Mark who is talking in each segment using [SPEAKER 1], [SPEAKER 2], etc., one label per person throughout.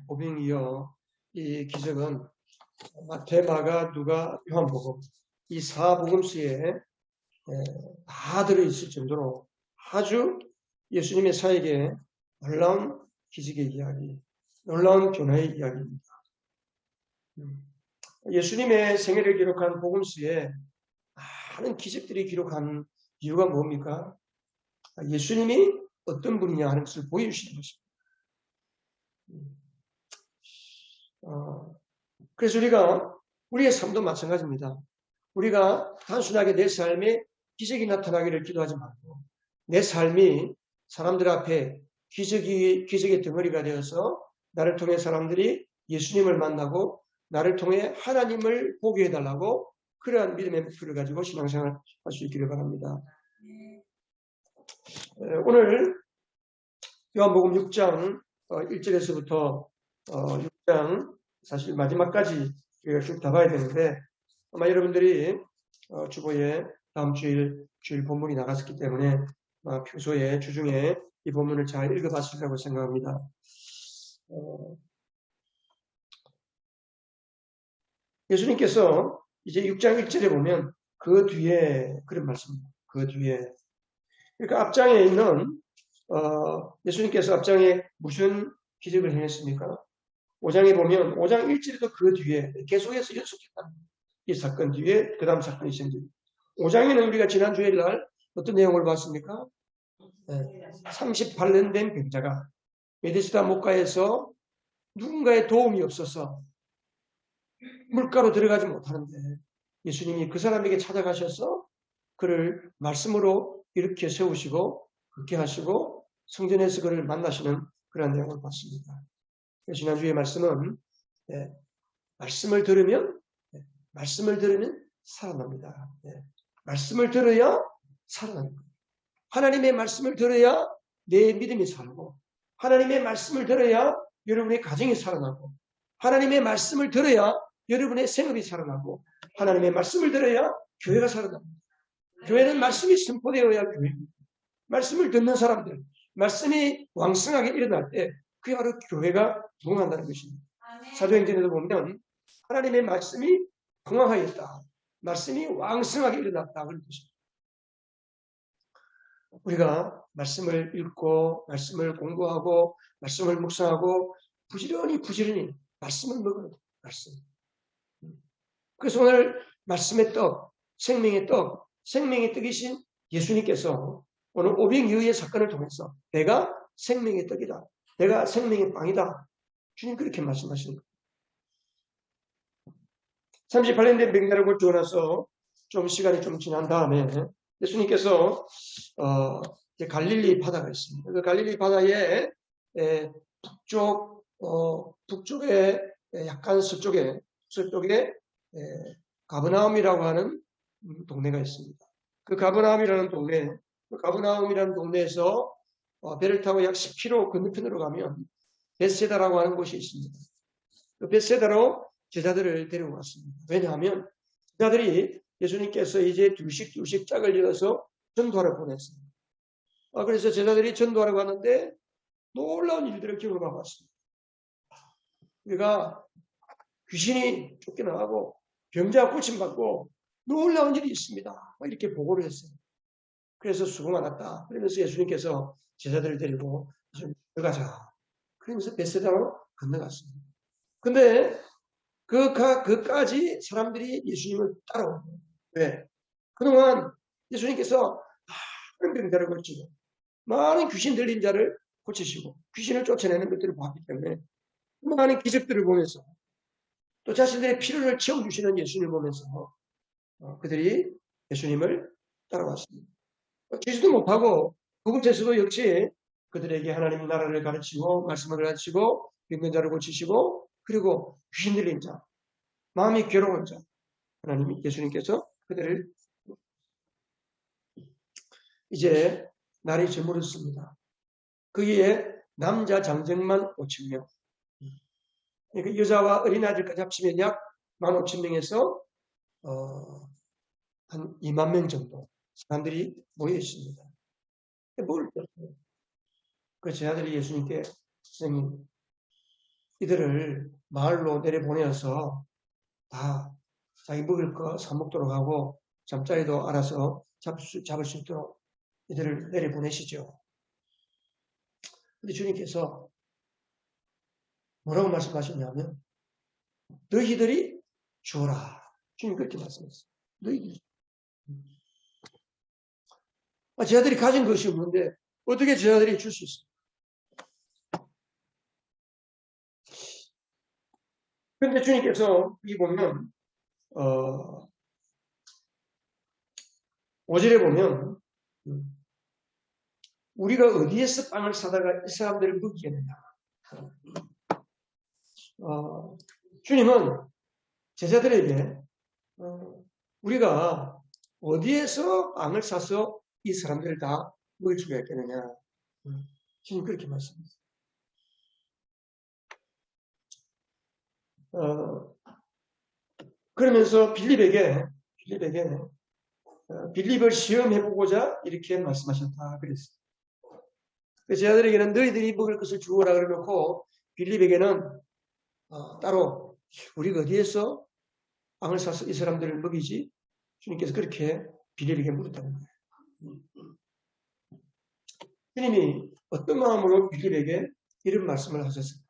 [SPEAKER 1] 오병이어 이 기적은 마태, 마가, 누가, 요한복음 이 사복음서에 다 들어있을 정도로 아주 예수님의 사역에 놀라운 기적의 이야기, 놀라운 변화의 이야기입니다. 예수님의 생애를 기록한 복음서에 많은 기적들이 기록한 이유가 뭡니까? 예수님이 어떤 분이냐 하는 것을 보여주시는 것입니다. 그래서 우리의 삶도 마찬가지입니다. 우리가 단순하게 내 삶에 기적이 나타나기를 기도하지 말고 내 삶이 사람들 앞에 기적의 덩어리가 되어서 나를 통해 사람들이 예수님을 만나고 나를 통해 하나님을 보게 해달라고 그러한 믿음의 목표를 가지고 신앙생활 할 수 있기를 바랍니다. 오늘 요한복음 6장 1절에서부터 6장 사실 마지막까지 우리가 쭉 다 봐야 되는데 아마 여러분들이 주보에 다음 주일 본문이 나갔었기 때문에 평소에 주중에 이 본문을 잘 읽어봤으리라고 생각합니다. 예수님께서 이제 6장 1절에 보면 그 뒤에 그런 말씀입니다. 그 뒤에 그러니까 앞장에 있는 예수님께서 앞장에 무슨 기적을 행했습니까? 5장에 보면 5장 1절에도 그 뒤에 계속해서 연속했다. 이 사건 뒤에 그 다음 사건이 생깁니다. 5장에는 우리가 지난 주일 날 어떤 내용을 봤습니까? 38년 된 병자가 베데스다 목가에서 누군가의 도움이 없어서 물가로 들어가지 못하는데 예수님이 그 사람에게 찾아가셔서 그를 말씀으로 일으켜 세우시고 걷게 하시고 성전에서 그를 만나시는 그런 내용을 봤습니다. 지난주의 말씀은 말씀을 들으면 살아납니다. 말씀을 들어야 살아납니다. 하나님의 말씀을 들어야 내 믿음이 살고 하나님의 말씀을 들어야 여러분의 가정이 살아나고 하나님의 말씀을 들어야 여러분의 생업이 살아나고 하나님의 말씀을 들어야 교회가 살아납니다. 교회는 말씀이 선포되어야 교회입니다. 말씀을 듣는 사람들, 말씀이 왕성하게 일어날 때 그게 바로 교회가 부흥한다는 것입니다. 사도행전에도 보면 하나님의 말씀이 흥황하였다. 말씀이 왕성하게 일어났다. 그런 것입니다. 우리가 말씀을 읽고 말씀을 공부하고 말씀을 묵상하고 부지런히 말씀을 먹어야 돼요. 말씀. 그래서 오늘 말씀의 떡, 생명의 떡, 생명의 떡이신 예수님께서 오늘 오병이어의 사건을 통해서 내가 생명의 떡이다. 내가 생명의 빵이다. 주님 그렇게 말씀하시는 거예요. 38년 된 병자를 고치고 나서 좀 시간이 좀 지난 다음에 예수님께서 이제 갈릴리 바다가 있습니다. 그 갈릴리 바다의 북쪽에 약간 서쪽에 가버나움이라고 하는 동네가 있습니다. 그 가버나움이라는 동네에서 배를 타고 약 10km 건너편으로 가면 벳세다라고 하는 곳이 있습니다. 그 벳세다로 제자들을 데려왔습니다. 왜냐하면 제자들이 예수님께서 이제 둘씩 짝을 이어서 전도하러 보냈습니다. 그래서 제자들이 전도하러 갔는데 놀라운 일들을 경험하고 왔습니다. 우리가 귀신이 쫓겨나가고 병자가 고침받고 놀라운 일이 있습니다. 이렇게 보고를 했어요. 그래서 수고 많았다. 그러면서 예수님께서 제자들을 데리고 들어가자. 그러면서 벳세다로 건너갔습니다. 근데 그까지 사람들이 예수님을 따라오는 거예요. 왜? 그동안 예수님께서 많은 병자를 고치고 많은 귀신 들린 자를 고치시고 귀신을 쫓아내는 것들을 봤기 때문에 많은 기적들을 보면서 또 자신들의 필요를 채워주시는 예수님을 보면서 그들이 예수님을 따라왔습니다. 지지도 못하고 그곳에서도 역시 그들에게 하나님 나라를 가르치고 말씀을 가르치고 병든 자를 고치시고 그리고 귀신 들린 자, 마음이 괴로운 자 하나님 예수님께서 그들을 이제 날이 저물었습니다. 거기에 남자 장정만 5,000명 그러니까 여자와 어린아이들까지 합치면 약 15,000명에서 한 2만 명 정도 사람들이 모여 있습니다. 뭘 그 제자들이 예수님께 선생님 이들을 마을로 내려보내어서 다 자기 먹을 거 사 먹도록 하고 잠자리도 알아서 잡을 수 있도록 이들을 내려보내시죠. 근데 주님께서 뭐라고 말씀하셨냐면 너희들이 주어라. 주님 그렇게 말씀했어요. 너희들이. 제자들이 가진 것이 없는데 어떻게 제자들이 줄 수 있어요? 그런데 주님께서 이 보면 5절에 보면 우리가 어디에서 빵을 사다가 이 사람들을 먹이겠느냐. 주님은 제자들에게 우리가 어디에서 빵을 사서 이 사람들을 다 먹일 수가 있겠느냐. 주님 그렇게 말씀하셨어요. 그러면서 빌립을 시험해보고자 이렇게 말씀하셨다 그랬어요. 제자들에게는 너희들이 먹을 것을 주어라 그래놓고 빌립에게는 따로 우리가 어디에서 빵을 사서 이 사람들을 먹이지? 주님께서 그렇게 빌립에게 물었다는 거예요. 주님이 어떤 마음으로 빌립에게 이런 말씀을 하셨습니까?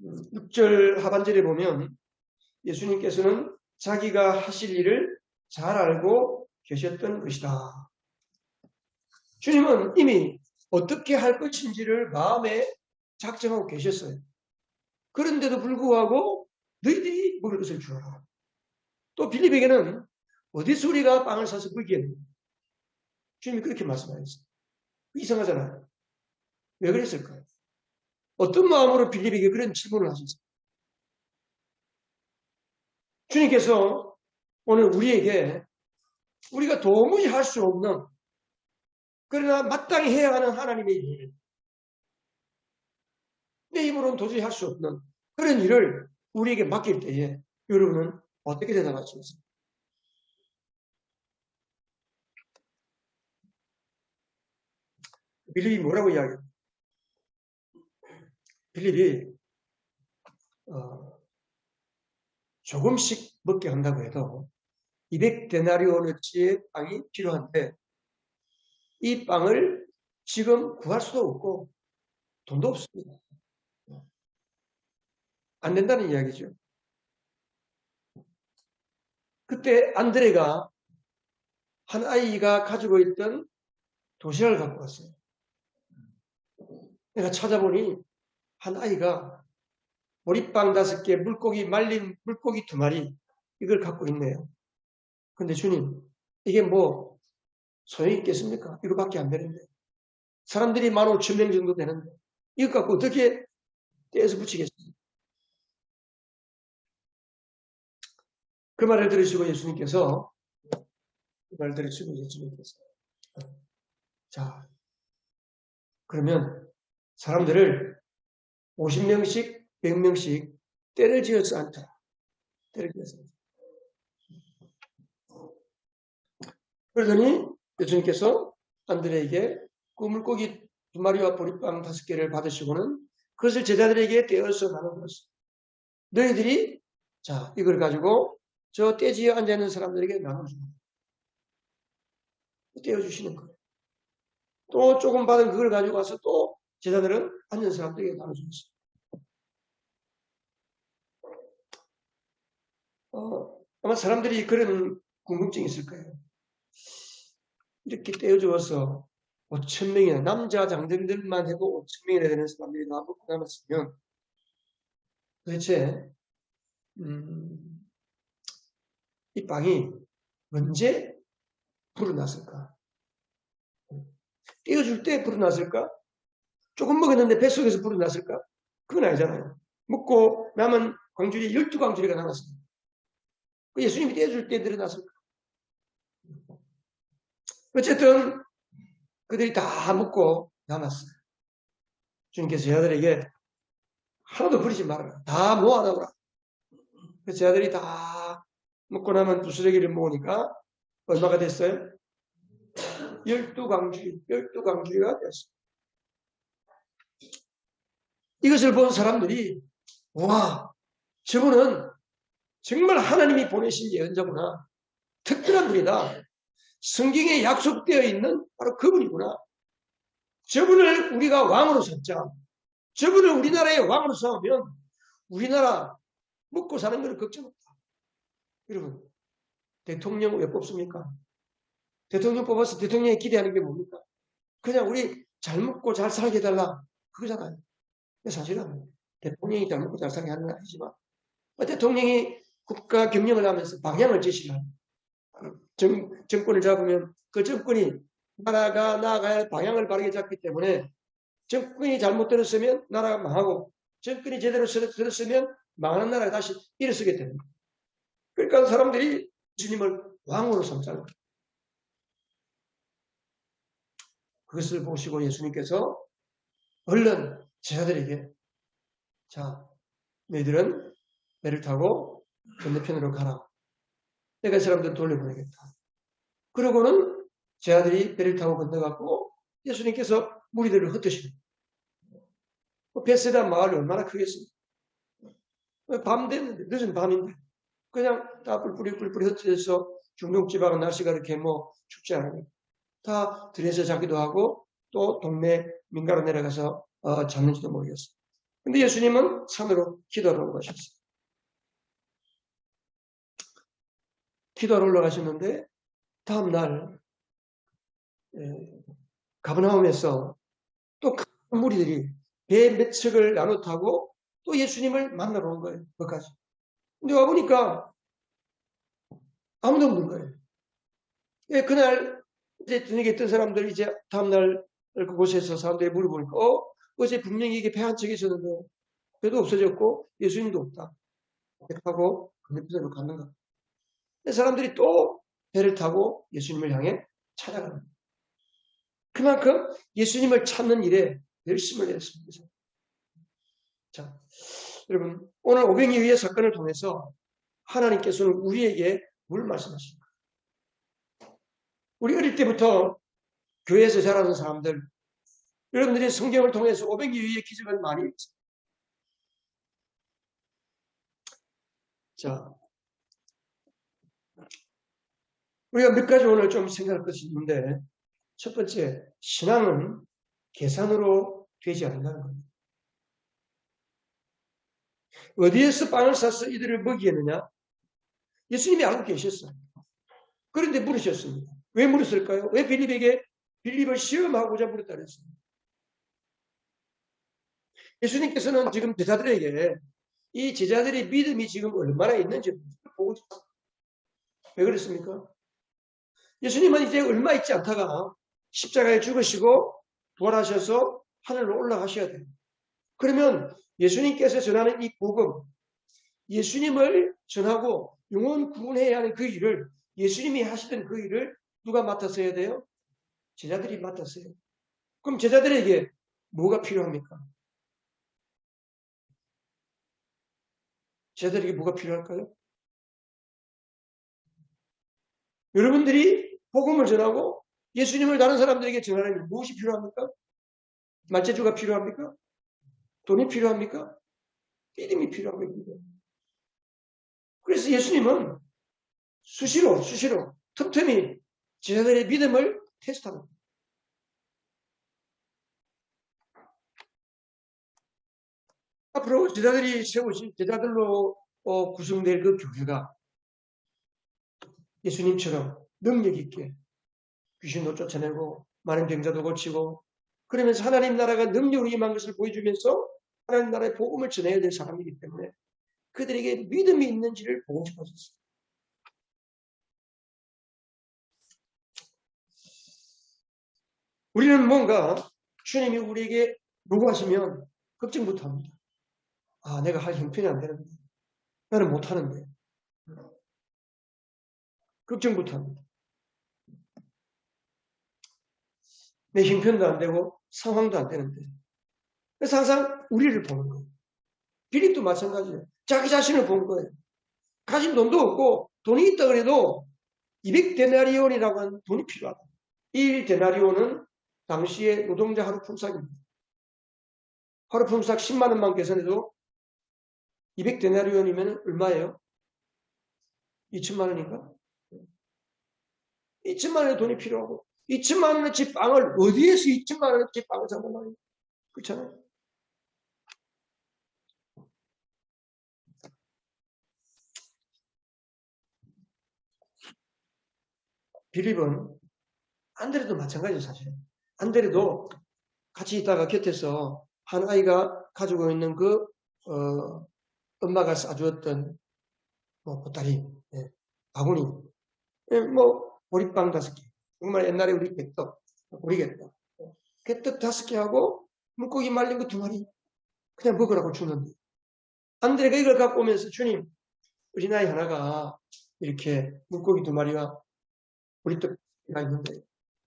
[SPEAKER 1] 6절 하반절에 보면 예수님께서는 자기가 하실 일을 잘 알고 계셨던 것이다. 주님은 이미 어떻게 할 것인지를 마음에 작정하고 계셨어요. 그런데도 불구하고 너희들이 먹을 것을 주어라. 또 빌립에게는 어디서 우리가 빵을 사서 먹이겠느냐. 주님이 그렇게 말씀하셨어요. 이상하잖아요. 왜 그랬을까요? 어떤 마음으로 빌립에게 그런 질문을 하셨어요? 주님께서 오늘 우리에게 우리가 도무지 할 수 없는 그러나 마땅히 해야 하는 하나님의 일, 내 힘으로는 도저히 할 수 없는 그런 일을 우리에게 맡길 때에 여러분은 어떻게 대답하시겠습니까? 빌립이 뭐라고 이야기해요? 빌립이 조금씩 먹게 한다고 해도 200데나리온어치의 빵이 필요한데 이 빵을 지금 구할 수도 없고 돈도 없습니다. 안 된다는 이야기죠. 그때 안드레가 한 아이가 가지고 있던 도시락을 갖고 왔어요. 내가 찾아보니 한 아이가 보리빵 5개, 말린 물고기 2마리 이걸 갖고 있네요. 근데 주님, 이게 뭐 소용이 있겠습니까? 이거밖에 안 되는데. 사람들이 15,000명 정도 되는데 이거 갖고 어떻게 떼어서 붙이겠습니까? 그 말을 들으시고 예수님께서 자, 그러면 사람들을 50명씩, 100명씩 때를 지어서 앉혀라. 때를 지어서. 그러더니 예수님께서 안드레에게 그 물고기 2마리와 보리빵 5개를 받으시고는 그것을 제자들에게 떼어서 나눠주었어요. 너희들이 자 이걸 가지고 저 떼지에 앉아있는 사람들에게 나눠줍니다. 떼어주시는 거예요. 또 조금 받은 그걸 가지고 와서 또 제자들은 앉은 사람들에게 나눠주었어요. 아마 사람들이 그런 궁금증이 있을 거예요. 이렇게 떼어주어서 5,000명이나 남자 장정들만 해도 5,000명이나 되는 사람들이 먹고 남았으면 도대체 이 빵이 언제 불어났을까? 떼어줄 때 불어났을까? 조금 먹었는데 뱃속에서 불어났을까? 그건 아니잖아요. 먹고 남은 광주리 12광주리가 남았습니다. 예수님이 떼어줄 때 늘어났을까? 어쨌든 그들이 다 먹고 남았어요. 주님께서 제자들에게 하나도 버리지 말아라. 다 모아놔라. 그래서 제자들이 다 먹고 나면 부스러기를 모으니까 얼마가 됐어요? 12광주리가 됐어요. 이것을 본 사람들이 와, 저분은 정말 하나님이 보내신 예언자구나. 특별한 분이다. 성경에 약속되어 있는 바로 그분이구나. 저분을 우리가 왕으로 삼자. 저분을 우리나라의 왕으로 삼으면 우리나라 먹고 사는 것은 걱정 없다. 여러분, 대통령 왜 뽑습니까? 대통령 뽑아서 대통령이 기대하는 게 뭡니까? 그냥 우리 잘 먹고 잘 살게 해달라. 그거잖아요. 사실은 대통령이 잘 먹고 잘 살게 하는 건 아니지만 대통령이 국가 경영을 하면서 방향을 제시하는 정권을 잡으면 그 정권이 나라가 나아가야 할 방향을 바르게 잡기 때문에 정권이 잘못 들었으면 나라가 망하고 정권이 제대로 들었으면 망하는 나라가 다시 일어서게 됩니다. 그러니까 사람들이 주님을 왕으로 삼자는 거예요. 그것을 보시고 예수님께서 얼른 제자들에게 자, 너희들은 배를 타고 건너편으로 가라. 내가 사람들 돌려보내겠다. 그러고는 제자들이 배를 타고 건너갔고 예수님께서 무리들을 흩으시는 베세다 마을이 얼마나 크겠습니까? 밤 됐는데 늦은 밤인데 그냥 다 뿔뿔이 흩어져서 중동지방은 날씨가 이렇게 뭐 춥지 않으니까 다 들에서 자기도 하고 또 동네 민가로 내려가서 잡는지도 모르겠어요. 근데 예수님은 산으로 기도하러 올라가셨어요. 기도하러 올라가셨는데 다음날 가버나움에서 또 큰 무리들이 배 몇 척을 나눠 타고 또 예수님을 만나러 온 거예요. 거기까지. 근데 와보니까 아무도 없는 거예요. 그날 이제 저녁에 있던 사람들 이제 다음날 그곳에서 사람들이 물어보니까 어제 분명히 이게 배 한 척이 있었는데 배도 없어졌고 예수님도 없다. 하고 건너편으로 갔는가. 사람들이 또 배를 타고 예수님을 향해 찾아가는 거예요. 그만큼 예수님을 찾는 일에 열심을 했습니다. 자, 여러분 오늘 오병이어의 사건을 통해서 하나님께서는 우리에게 뭘 말씀하십니까? 우리 어릴 때부터 교회에서 자라는 사람들, 여러분들이 성경을 통해서 오병이어의 기적을 많이 했습니다. 자, 우리가 몇 가지 오늘 좀 생각할 것이 있는데 첫 번째, 신앙은 계산으로 되지 않는다는 겁니다. 어디에서 빵을 사서 이들을 먹이겠느냐? 예수님이 알고 계셨어요. 그런데 물으셨습니다. 왜 물었을까요? 왜 빌립을 시험하고자 물었다 그랬습니다. 예수님께서는 지금 제자들에게 이 제자들의 믿음이 지금 얼마나 있는지 보고 싶어요. 왜 그랬습니까? 예수님은 이제 얼마 있지 않다가 십자가에 죽으시고 부활하셔서 하늘로 올라가셔야 돼요. 그러면 예수님께서 전하는 이 복음, 예수님을 전하고 영혼 구원해야 하는 그 일을 예수님이 하시던 그 일을 누가 맡아서 해야 돼요? 제자들이 맡았어요. 그럼 제자들에게 뭐가 필요합니까? 제자들에게 뭐가 필요할까요? 여러분들이 복음을 전하고 예수님을 다른 사람들에게 전하려면 무엇이 필요합니까? 말재주가 필요합니까? 돈이 필요합니까? 믿음이 필요합니다. 그래서 예수님은 수시로 틈틈이 제자들의 믿음을 테스트합니다. 앞으로 제자들이 세우신 제자들로 구성될 그 교회가 예수님처럼 능력 있게 귀신도 쫓아내고 많은 병자도 고치고 그러면서 하나님 나라가 능력으로 임한 것을 보여주면서 하나님 나라의 복음을 전해야 될 사람이기 때문에 그들에게 믿음이 있는지를 보고 싶었어요. 우리는 뭔가 주님이 우리에게 요구하시면 걱정부터 합니다. 아, 내가 할 형편이 안 되는데. 나는 못하는데. 걱정부터 합니다. 내 형편도 안 되고 상황도 안 되는데. 그래서 항상 우리를 보는 거예요. 빌립도 마찬가지예요. 자기 자신을 본 거예요. 가진 돈도 없고 돈이 있다 그래도 200데나리온이라고 하는 돈이 필요하다. 1데나리온은 당시의 노동자 하루 품삯입니다. 하루 품삯 10만 원만 계산해도 200데나리온이면 얼마예요? 2천만 원인가? 2천만 원의 돈이 필요하고 2천만 원어치 빵을 어디에서 2천만 원어치 빵을 사는 말이에요? 그렇잖아요. 빌립은 안드레도 마찬가지예요. 사실 안드레도 같이 있다가 곁에서 한 아이가 가지고 있는 그 엄마가 싸주었던 뭐 보따리, 바구니, 뭐 보리빵 5개, 정말 옛날에 우리 개떡, 우리개떡, 개떡 5개 하고 물고기 말린 거 2마리 그냥 먹으라고 주는데 안드레가 이걸 갖고 오면서 주님, 어린아이 하나가 이렇게 물고기 2마리가 보리떡가 있는데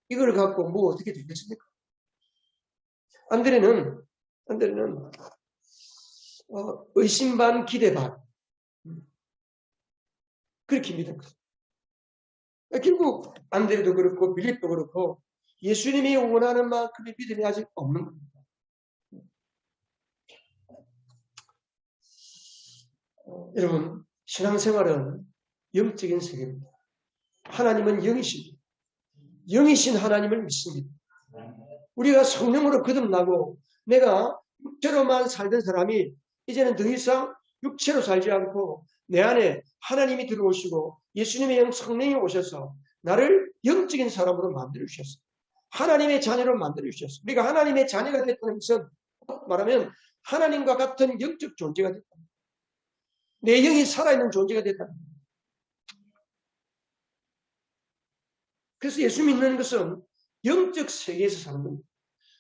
[SPEAKER 1] 이걸 갖고 뭐 어떻게 되겠습니까? 안드레는 의심 반 기대 반 그렇게 믿은 거죠. 결국 안드레도 그렇고 빌립도 그렇고 예수님이 원하는 만큼의 믿음이 아직 없는 겁니다. 여러분, 신앙생활은 영적인 세계입니다. 하나님은 영이십니다. 영이신 하나님을 믿습니다. 우리가 성령으로 거듭나고 내가 육체로만 살던 사람이 이제는 더 이상 육체로 살지 않고 내 안에 하나님이 들어오시고 예수님의 영 성령이 오셔서 나를 영적인 사람으로 만들어 주셨어요. 하나님의 자녀로 만들어 주셨어요. 우리가 하나님의 자녀가 됐다는 것은 말하면 하나님과 같은 영적 존재가 됐다. 내 영이 살아있는 존재가 됐다. 그래서 예수 믿는 것은 영적 세계에서 사는 겁니다.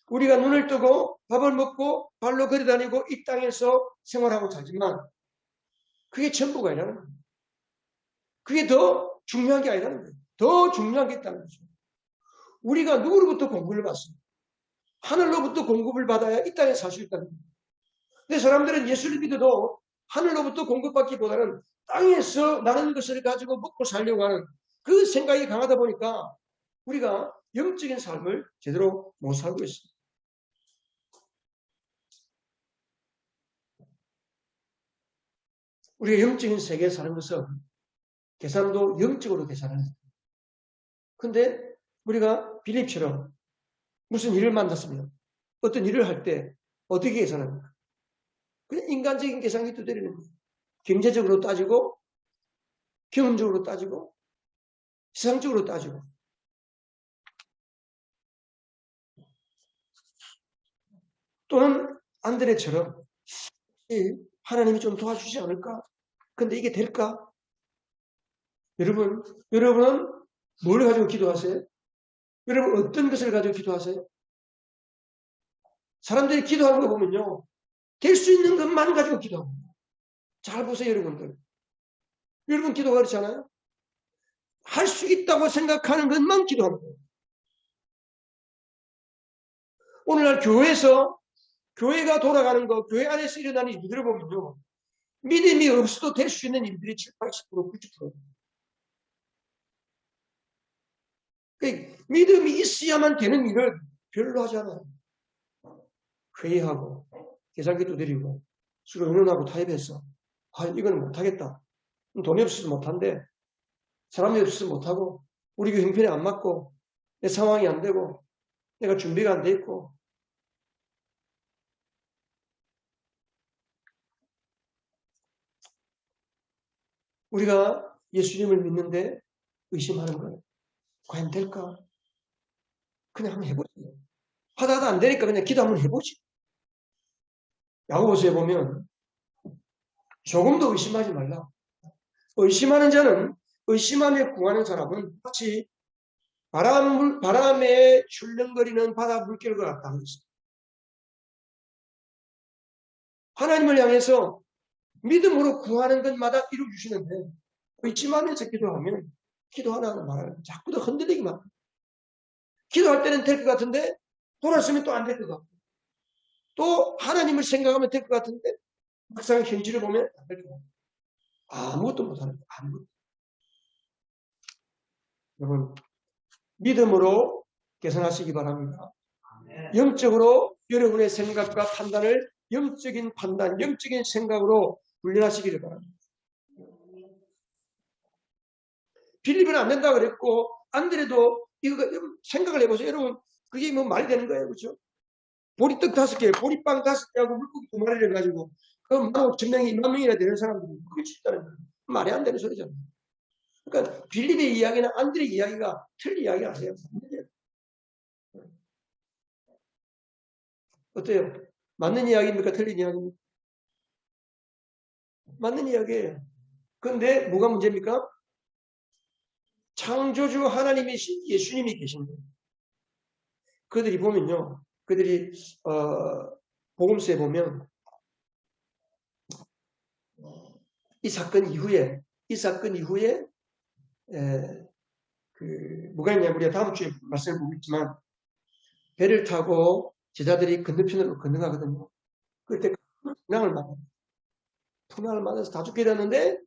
[SPEAKER 1] 우리가 눈을 뜨고 밥을 먹고 발로 걸어다니고 이 땅에서 생활하고 살지만 그게 전부가 아니라는 거예요. 그게 더 중요한 게 아니라는 거예요. 더 중요한 게 있다는 거죠. 우리가 누구로부터 공급을 받습니까? 하늘로부터 공급을 받아야 이 땅에 살 수 있다는 거예요. 근데 사람들은 예수를 믿어도 하늘로부터 공급받기보다는 땅에서 나는 것을 가지고 먹고 살려고 하는 그 생각이 강하다 보니까 우리가 영적인 삶을 제대로 못 살고 있습니다. 우리가 영적인 세계에 사는 것은 계산도 영적으로 계산하는 거예요. 근데 우리가 빌립처럼 무슨 일을 만났으면 어떤 일을 할 때 어떻게 계산합니까? 그냥 인간적인 계산이 두드리는 거예요. 경제적으로 따지고 경험적으로 따지고 세상적으로 따지고 또는 안드레처럼 하나님이 좀 도와주지 않을까? 근데 이게 될까? 여러분은 뭘 가지고 기도하세요? 여러분 어떤 것을 가지고 기도하세요? 사람들이 기도하는 거 보면요. 될 수 있는 것만 가지고 기도합니다. 잘 보세요, 여러분들. 여러분 기도가 그렇지 않아요? 할 수 있다고 생각하는 것만 기도하는 거예요. 오늘날 교회에서 교회가 돌아가는 거, 교회 안에서 일어나는 일들을 보면요. 믿음이 없어도 될 수 있는 일들이 7, 80%, 90%. 그러니까 믿음이 있어야만 되는 일을 별로 하지 않아요. 회의하고, 계산기도 드리고, 서로 의논하고 타협해서, 이거는 못하겠다. 돈이 없어서 못한대. 사람이 없어서 못하고, 우리 교회 형편에 안 맞고, 내 상황이 안 되고, 내가 준비가 안 돼 있고. 우리가 예수님을 믿는데 의심하는 거예요. 과연 될까? 그냥 한번 해보지. 하다가 안 되니까 그냥 기도 한번 해보지. 야고보서에 보면 조금도 의심하지 말라. 의심하는 자는 의심하며 구하는 사람은 마치 바람에 출렁거리는 바다 물결과 같다는 것입니다. 하나님을 향해서 믿음으로 구하는 것마다 이루어주시는데 의심하면서 기도하면 기도 하나는 말하는 자꾸 더 흔들리기만 합니다. 기도할 때는 될 것 같은데 돌아서면 또 안 될 것 같고 또 하나님을 생각하면 될 것 같은데 막상 현실을 보면 안 될 것 같고 아무것도 못하는 거예요. 아무것도. 여러분 믿음으로 계산하시기 바랍니다. 영적으로 여러분의 생각과 판단을 영적인 판단, 영적인 생각으로 훈련하시기를 바랍니다. 빌립은 안 된다 그랬고 안 되래도 이거 생각을 해보세요. 여러분 그게 뭐 말이 되는 거예요, 그렇죠? 보리떡 5개, 보리빵 5개하고 물고기 2마리를 가지고 그 15,000명이 2만 명이나 되는 사람들이 그게 쉽다는 거예요. 말이 안 되는 소리잖아요. 그러니까 빌립의 이야기나 안드레의 이야기가 틀린 이야기가 아니에요. 어때요? 맞는 이야기입니까? 틀린 이야기입니까? 맞는 이야기예요. 그런데 뭐가 문제입니까? 창조주 하나님이신 예수님이 계신 거예요. 그들이 보면요. 그들이 복음서에 보면 이 사건 이후에 뭐가 있냐, 우리가 다음 주에 말씀을 보겠지만 배를 타고 제자들이 건너편으로 건너가거든요. 그때 풍랑을 맞아서 다 죽게 되었는데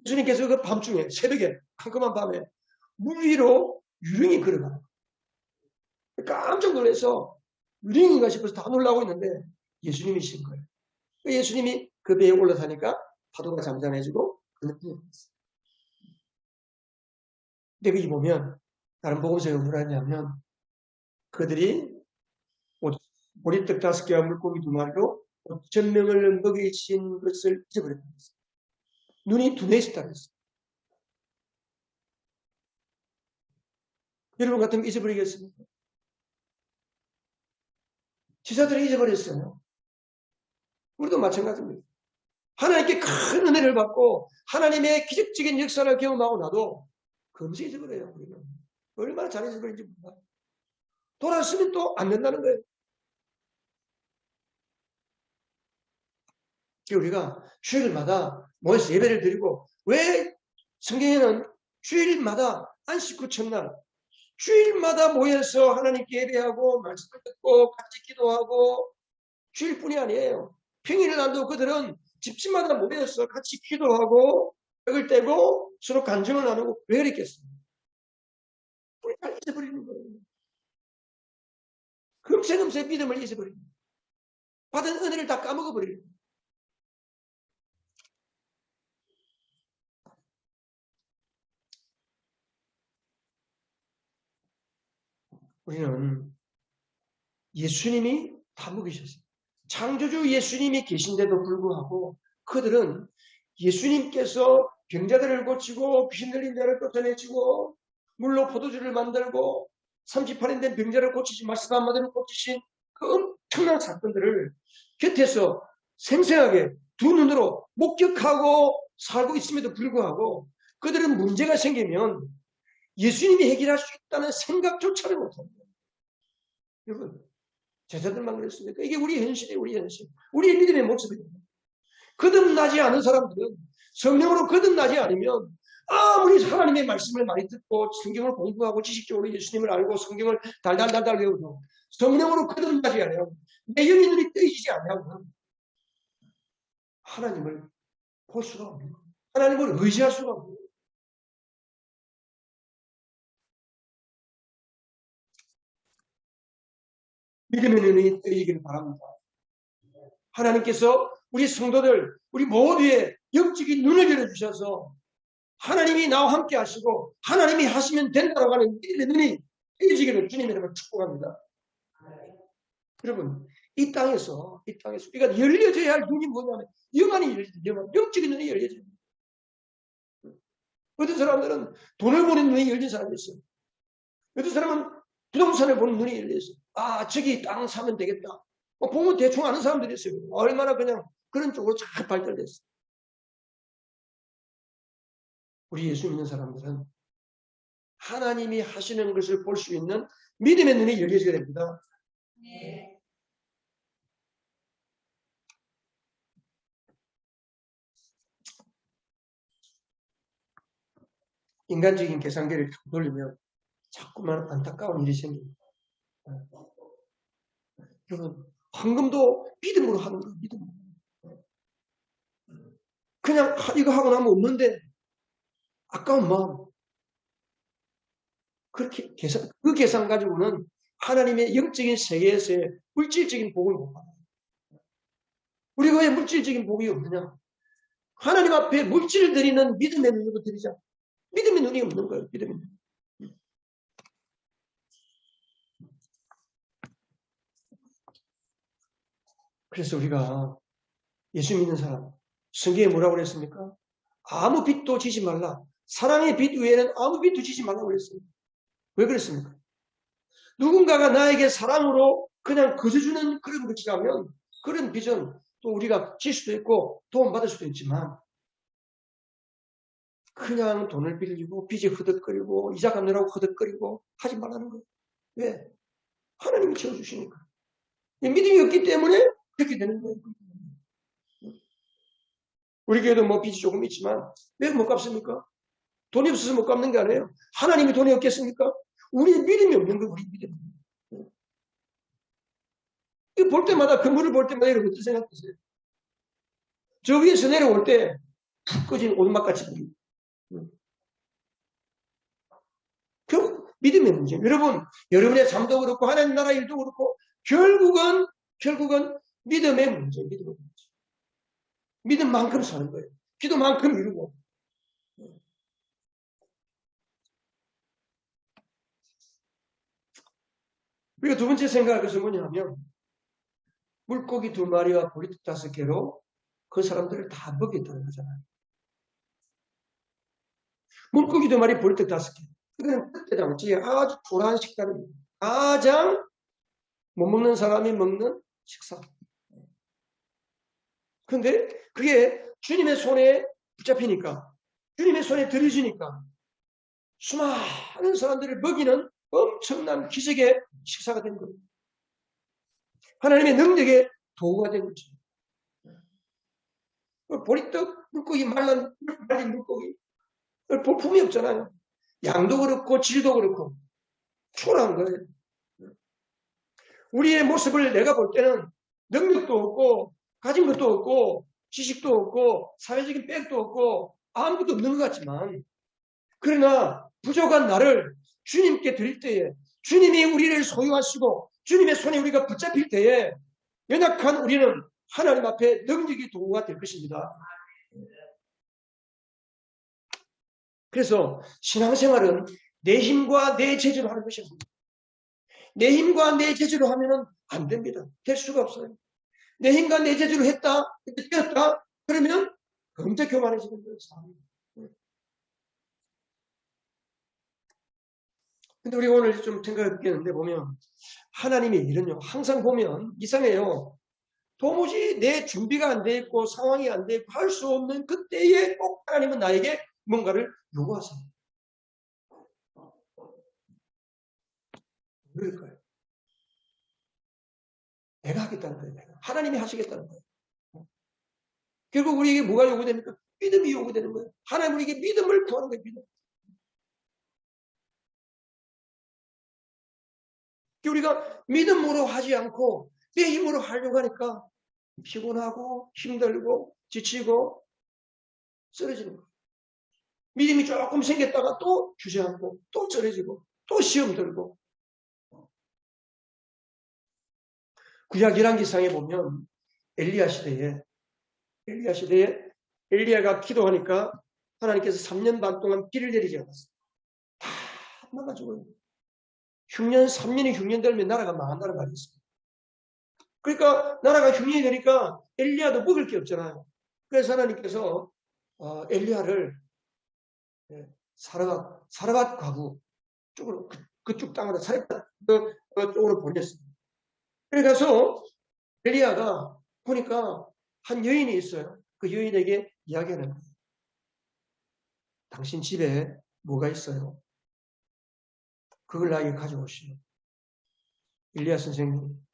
[SPEAKER 1] 예수님께서 그 밤중에 새벽에 캄캄한 밤에 물 위로 유령이 걸어가요. 깜짝 놀라서 유령인가 싶어서 다 놀라고 있는데 예수님이신 거예요. 예수님이 그 배에 올라타니까 파도가 잠잠해지고 건너편에 갔어요. 근데 거기 보면 다른 복음서에 뭐라 하냐면 그들이 보리떡 5개와 물고기 2마리로 5,000명을 먹이신 것을 잊어버렸다. 눈이 둔해 있었다고 했어요. 여러분 같으면 잊어버리겠습니까? 지사들이 잊어버렸어요. 우리도 마찬가지입니다. 하나님께 큰 은혜를 받고 하나님의 기적적인 역사를 경험하고 나도 금세 잊어버려요. 우리는 얼마나 잘 잊어버린지 몰라요. 돌아서면 또 안 된다는 거예요. 우리가 주일마다 모여서 예배를 드리고 왜 성경에는 주일마다 안식 후 첫날 주일마다 모여서 하나님께 예배하고 말씀을 듣고 같이 기도하고 주일뿐이 아니에요. 평일날도 그들은 집집마다 모여서 같이 기도하고 벽을 떼고 서로 간증을 나누고 왜 그랬겠어요? 우리 다 잊어버리는 거예요. 금세금세 믿음을 잊어버리는 거예요. 받은 은혜를 다 까먹어버리는 거예요. 우리는 예수님이 다 먹이셨어요. 창조주 예수님이 계신데도 불구하고 그들은 예수님께서 병자들을 고치고 귀신 들린 자를 쫓아내시고 물로 포도주를 만들고 38인 된 병자를 고치신 말씀 한마디로 고치신 그 엄청난 사건들을 곁에서 생생하게 두 눈으로 목격하고 살고 있음에도 불구하고 그들은 문제가 생기면 예수님이 해결할 수 있다는 생각조차를 못합니다. 여러분, 제자들만 그랬습니까? 이게 우리 현실이에요, 우리 현실. 우리의 믿음의 모습입니다. 거듭나지 않은 사람들은 성령으로 거듭나지 않으면 아무리 하나님의 말씀을 많이 듣고 성경을 공부하고 지식적으로 예수님을 알고 성경을 달달달달 외우도 성령으로 거듭나지 않으면 내 영의 눈이 뜨이지 않으면 하나님을 볼 수가 없는 거예요. 하나님을 의지할 수가 없는 거예요. 믿음의 눈이 뜨이기를 바랍니다. 하나님께서 우리 성도들, 우리 모두의 영적인 눈을 열어주셔서 하나님이 나와 함께 하시고 하나님이 하시면 된다고 하는 믿음의 눈이 뜨여지기를 주님의 이름으로 축복합니다. 여러분, 이 땅에서 우리가 열려져야 할 눈이 뭐냐면 영안이 열려져요. 영적인 눈이 열려져요. 어떤 사람들은 돈을 보는 눈이 열린 사람이 있어요. 어떤 사람은 부동산을 보는 눈이 열렸어요. 아, 저기 땅 사면 되겠다. 보면 대충 아는 사람들이 있어요. 얼마나 그냥 그런 쪽으로 잘 발달됐어요. 우리 예수 믿는 사람들은 하나님이 하시는 것을 볼 수 있는 믿음의 눈이 열려져야 됩니다. 네. 인간적인 계산기를 돌리면 자꾸만 안타까운 일이 생깁니다. 여러분, 황금도 믿음으로 하는 거예요. 믿음으로. 그냥 이거 하고 나면 없는데 아까운 마음. 그렇게 그 계산 가지고는 하나님의 영적인 세계에서의 물질적인 복을 못 받아요. 우리가 왜 물질적인 복이 없느냐? 하나님 앞에 물질을 드리는 믿음의 눈으로 드리자. 믿음의 눈이 없는 거예요. 믿음의 눈. 그래서 우리가 예수 믿는 사람, 성경에 뭐라고 그랬습니까? 아무 빚도 지지 말라. 사랑의 빚 외에는 아무 빚도 지지 말라고 그랬습니다. 왜 그랬습니까? 누군가가 나에게 사랑으로 그냥 거저주는 그런 것이라면 그런 빚은 또 우리가 질 수도 있고 도움받을 수도 있지만 그냥 돈을 빌리고 빚이 허덕거리고 이자 갚느라고 허덕거리고 하지 말라는 거예요. 왜? 하나님이 채워주시니까. 믿음이 없기 때문에 그렇게 되는 거예요. 우리 교회도 뭐 빚이 조금 있지만 왜 못 갚습니까? 돈이 없어서 못 갚는 게 아니에요. 하나님이 돈이 없겠습니까? 우리의 믿음이 없는 거예요. 우리 믿음이. 볼 때마다 건물을 볼 때마다 여러분 어떻게 생각하세요? 저 위에서 내려올 때 푹 꺼진 오두막같이 보이고 결국 믿음의 문제예요. 여러분의 삶도 그렇고 하나님 나라 일도 그렇고 결국은 믿음의 문제예요. 믿음의 문제. 믿음만큼 사는 거예요. 기도만큼 이루고. 우리가 두 번째 생각할 것은 뭐냐면 물고기 2마리와 보리떡 5개로 그 사람들을 다 먹였다는 거잖아요. 물고기 2마리, 보리떡 5개. 이거는 그때 당시에 아주 초라한 식단입니다. 가장 못 먹는 사람이 먹는 식사. 근데 그게 주님의 손에 붙잡히니까, 주님의 손에 들여지니까 수많은 사람들을 먹이는 엄청난 기적의 식사가 된 거예요. 하나님의 능력의 도구가 된 거죠. 보리떡, 물고기, 말린 물고기. 볼품이 없잖아요. 양도 그렇고 질도 그렇고 초라한 거예요. 우리의 모습을 내가 볼 때는 능력도 없고 가진 것도 없고 지식도 없고 사회적인 백도 없고 아무것도 없는 것 같지만 그러나 부족한 나를 주님께 드릴 때에 주님이 우리를 소유하시고 주님의 손에 우리가 붙잡힐 때에 연약한 우리는 하나님 앞에 능력이 도구가 될 것입니다. 그래서 신앙생활은 내 힘과 내 재주로 하는 것이 아닙니다. 내 힘과 내 재주로 하면은 안 됩니다. 될 수가 없어요. 내 힘과 내 재주로 했다, 되었다, 그러면 굉장히 교만해지는 거예요. 근데 우리가 오늘 좀 생각해보겠는데 보면 하나님의 일은요, 항상 보면 이상해요. 도무지 내 준비가 안 돼 있고 상황이 안 돼 있고 할 수 없는 그때에 꼭 하나님은 나에게 뭔가를 요구하세요. 그럴까요? 내가 하겠다는 거예요. 내가. 하나님이 하시겠다는 거예요. 결국 우리에게 뭐가 요구됩니까? 믿음이 요구되는 거예요. 하나님 우리에게 믿음을 구하는 거예요. 믿음. 우리가 믿음으로 하지 않고 내 힘으로 하려고 하니까 피곤하고 힘들고 지치고 쓰러지는 거예요. 믿음이 조금 생겼다가 또 주저앉고 또 쓰러지고 또 시험 들고. 구약 열왕기상에 보면 엘리야 시대에 엘리야가 기도하니까 하나님께서 3년 반 동안 비를 내리지 않았어요. 다 나가 죽어요. 3년이 흉년 들면 나라가 망한다는 말이 있어요. 그러니까 나라가 흉년이 되니까 엘리야도 먹을 게 없잖아요. 그래서 하나님께서 엘리야를 사르밧 과부 쪽으로 그쪽 땅으로 사르밧 쪽으로 보냈어요. 그래서 엘리야가 보니까 한 여인이 있어요. 그 여인에게 이야기하는 거예요. 당신 집에 뭐가 있어요? 그걸 나에게 가져오시오. 엘리야 선생님,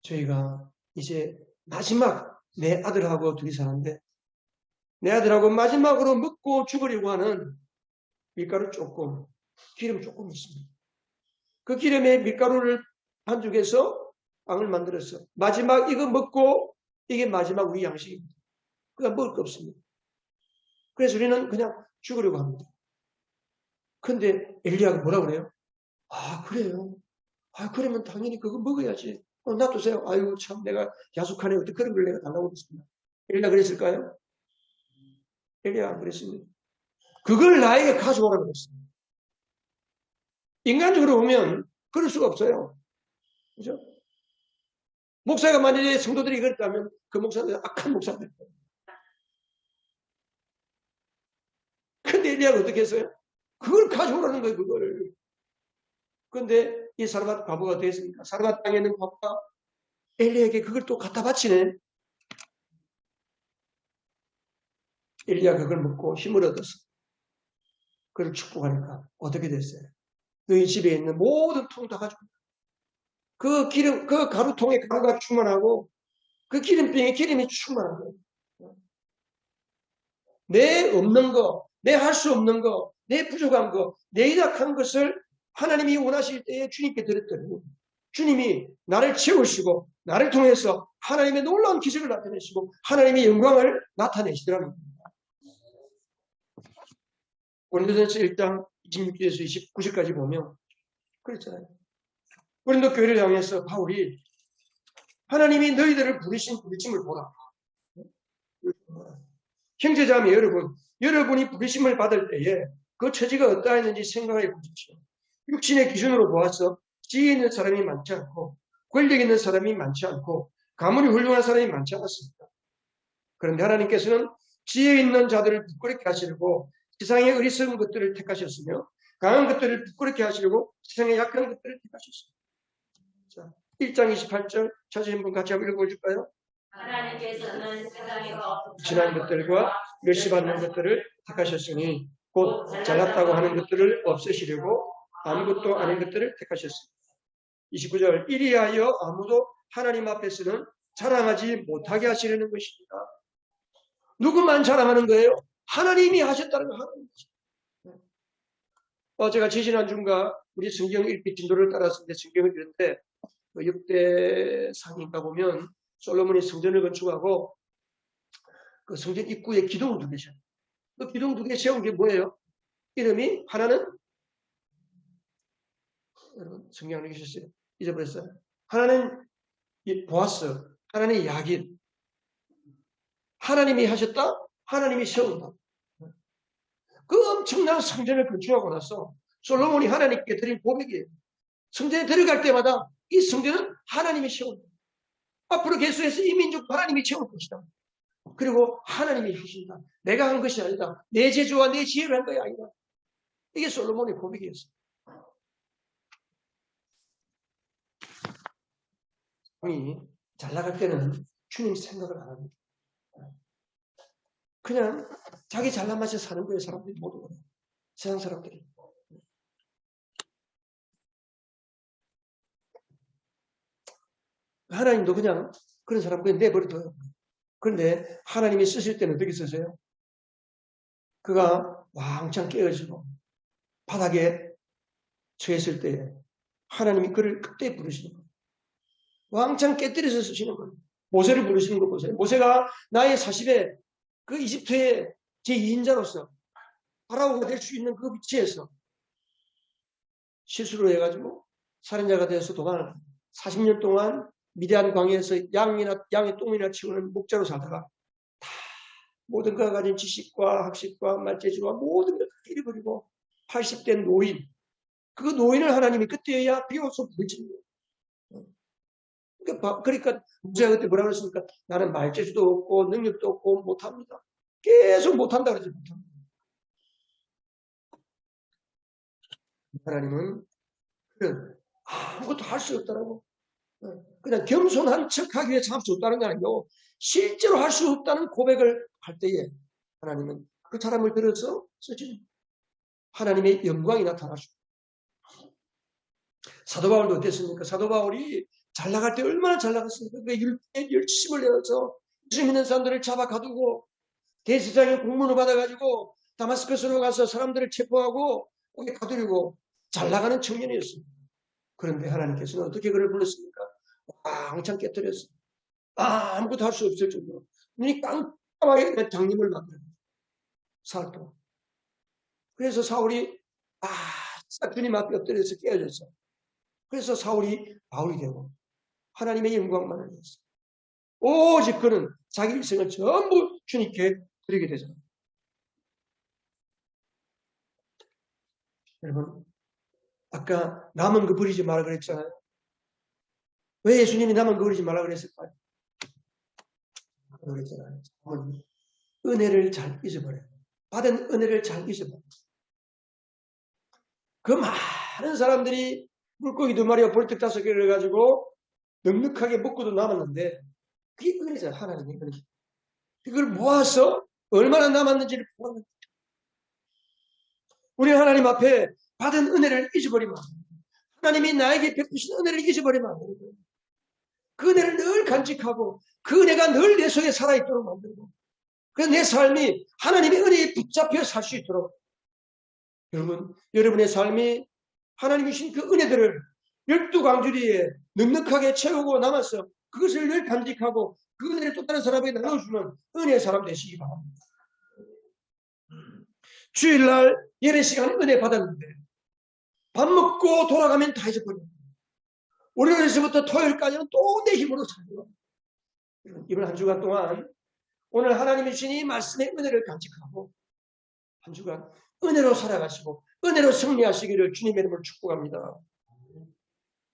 [SPEAKER 1] 저희가 이제 마지막 내 아들하고 둘이 사는데 내 아들하고 마지막으로 먹고 죽으려고 하는 밀가루 조금, 기름 조금 있습니다. 그 기름에 밀가루를 반죽해서 빵을 만들었어. 마지막 이거 먹고 이게 마지막 우리 양식입니다. 그러니까 먹을 거 없습니다. 그래서 우리는 그냥 죽으려고 합니다. 근데 엘리야가 뭐라 그래요? 아, 그래요? 그러면 당연히 그거 먹어야지. 놔두세요. 아유, 참, 내가 야속하네. 어떻게 그런 걸 내가 달라고 그랬습니다. 엘리야 그랬을까요? 엘리야 안 그랬습니다. 그걸 나에게 가져오라고 그랬습니다. 인간적으로 보면 그럴 수가 없어요. 그죠? 목사가 만약에 성도들이 그랬다면 그 목사는 악한 목사들. 근데 엘리야가 어떻게 했어요? 그걸 가져오라는 거예요, 그걸. 근데 이 사르밧 과부가 됐으니까 사르밧 땅에 있는 과부가 엘리야에게 그걸 또 갖다 바치네. 엘리야 그걸 먹고 힘을 얻어서 그를 축복하니까 어떻게 됐어요? 너희 집에 있는 모든 통 다 가지고 그 기름, 그 가루통에 가루가 충만하고 그 기름병에 기름이 충만한 거예요. 내 없는 거, 내 할 수 없는 거, 내 부족한 거, 내 약한 것을 하나님이 원하실 때에 주님께 드렸더니 주님이 나를 채우시고 나를 통해서 하나님의 놀라운 기적을 나타내시고 하나님의 영광을 나타내시더라는 겁니다. 고린도전서 1장 26절에서 29절까지 보면 그랬잖아요. 고린도 교회를 향해서 바울이 하나님이 너희들을 부르신 부르심을 보라. 형제자매 여러분이 부르심을 받을 때에 그 처지가 어떠했는지 생각해 보십시오. 육신의 기준으로 보아서 지혜 있는 사람이 많지 않고 권력 있는 사람이 많지 않고 가문이 훌륭한 사람이 많지 않았습니다. 그런데 하나님께서는 지혜 있는 자들을 부끄럽게 하시려고 세상의 어리석은 것들을 택하셨으며 강한 것들을 부끄럽게 하시려고 세상의 약한 것들을 택하셨습니다. 자, 1장 28절 찾으신 분 같이 한번 읽어볼까요?
[SPEAKER 2] 하나님께서는 세상에
[SPEAKER 1] 지난 것들과 멸시받는 것들을 택하셨으니 곧 잘났다고 하는 것들을 없애시려고 아무것도 아닌 것들을 택하셨습니다. 29절 이리하여 아무도 하나님 앞에서는 자랑하지 못하게 하시려는 것입니다. 누구만 자랑하는 거예요? 하나님이 하셨다는 거 하나님. 제가 지지난주인가 우리 성경 읽기 진도를 따랐을 때 성경을 읽는데 그 역대상인가 보면 솔로몬이 성전을 건축하고 그 성전 입구에 기둥을 2개 세워요. 그 기둥 2개 세운 게 뭐예요? 이름이 하나는 여러분 성경 안 읽으셨어요? 잊어버렸어요. 하나는 보아스, 하나는 야긴. 하나님이 하셨다, 하나님이 세운다. 그 엄청난 성전을 건축하고 나서 솔로몬이 하나님께 드린 고백이에요. 성전에 들어갈 때마다 이 성전은 하나님이 세운다. 앞으로 계속해서 이 민족 하나님이 채울 것이다. 그리고 하나님이 하신다. 내가 한 것이 아니다. 내 제주와 내 지혜를 한 것이 아니다. 이게 솔로몬의 고백이었어요. 잘 나갈 때는 주님 생각을 안 합니다. 그냥 자기 잘난 맛에 사는 거예요. 사람들이 모두. 세상 사람들이. 하나님도 그냥 그런 사람 그냥 내버려둬요. 그런데 하나님이 쓰실 때는 어떻게 쓰세요? 그가 왕창 깨어지고 바닥에 처했을 때 하나님이 그를 그때 부르시는 거예요. 왕창 깨뜨려서 쓰시는 거예요. 모세를 부르시는 거 보세요. 모세가 나의 40에 그 이집트의 제2인자로서 파라오가 될 수 있는 그 위치에서 실수를 해가지고 살인자가 되어서 도망을 40년 동안 미디안 광야에서 양의 똥이나 치우는 목자로 살다가 다 모든 그가 가진 지식과 학식과 말재주와 모든 걸 잃어버리고 80대 노인, 그 노인을 하나님이 그때야 비로소 부르신 거예요. 그러니까 무자가 그때 뭐라 그랬습니까? 나는 말재주도 없고 능력도 없고 못합니다. 계속 못한다 그러지 못합니다. 하나님은 그런 아무것도 할 수 없다라고 그냥 겸손한 척하기 위해서 할 수 없다는 게 아니고 실제로 할 수 없다는 고백을 할 때에 하나님은 그 사람을 들어서 쓰시는 하나님의 영광이 나타나시고 사도 바울도 어땠습니까? 사도 바울이 잘 나갈 때 얼마나 잘 나갔습니까? 열심을 내어서 예수 믿는 사람들을 잡아 가두고 대제사장의 공문을 받아가지고 다마스커스로 가서 사람들을 체포하고 거기 가두려고 잘 나가는 청년이었습니다. 그런데 하나님께서는 어떻게 그를 불렀습니까? 왕창 깨뜨렸어요. 아무것도 할 수 없을 정도로 눈이 깜깜하게 장님을 만들어요. 사흘 동안. 그래서 사울이 주님 앞에 엎드려서 깨어졌어요. 그래서 사울이 바울이 되고 하나님의 영광만을 위해서 오직 그는 자기 일생을 전부 주님께 드리게 되잖아요. 여러분, 아까 남은 거 버리지 말라 그랬잖아요. 왜 예수님이 남은 거 버리지 말라 그랬을까요? 그랬잖아요. 은혜를 잘 잊어버려요. 받은 은혜를 잘 잊어버려요. 그 많은 사람들이 물고기 2마리와 볼떡 5개를 가지고 넉넉하게 먹고도 남았는데 그게 은혜잖아요. 하나님의 은혜. 이걸 모아서 얼마나 남았는지를 보는 우리 하나님 앞에 받은 은혜를 잊어버리면 하나님이 나에게 베푸신 은혜를 잊어버리면 안 되는 거예요. 그 은혜를 늘 간직하고 그 은혜가 늘 내 속에 살아있도록 만들고 그래서 내 삶이 하나님의 은혜에 붙잡혀 살 수 있도록 여러분, 여러분의 삶이 하나님이 주신 그 은혜들을 12광주리에 넉넉하게 채우고 남아서 그것을 늘 간직하고 그 은혜를 또 다른 사람에게 나눠주는 은혜의 사람 되시기 바랍니다. 주일날 예배 시간에 은혜 받았는데 밥 먹고 돌아가면 다 잊어버립니다. 월요일에서부터 토요일까지는 또 내 힘으로 살고 이번 한 주간 동안 오늘 하나님이 주신 이 말씀의 은혜를 간직하고 한 주간 은혜로 살아가시고 은혜로 승리하시기를 주님의 이름으로 축복합니다.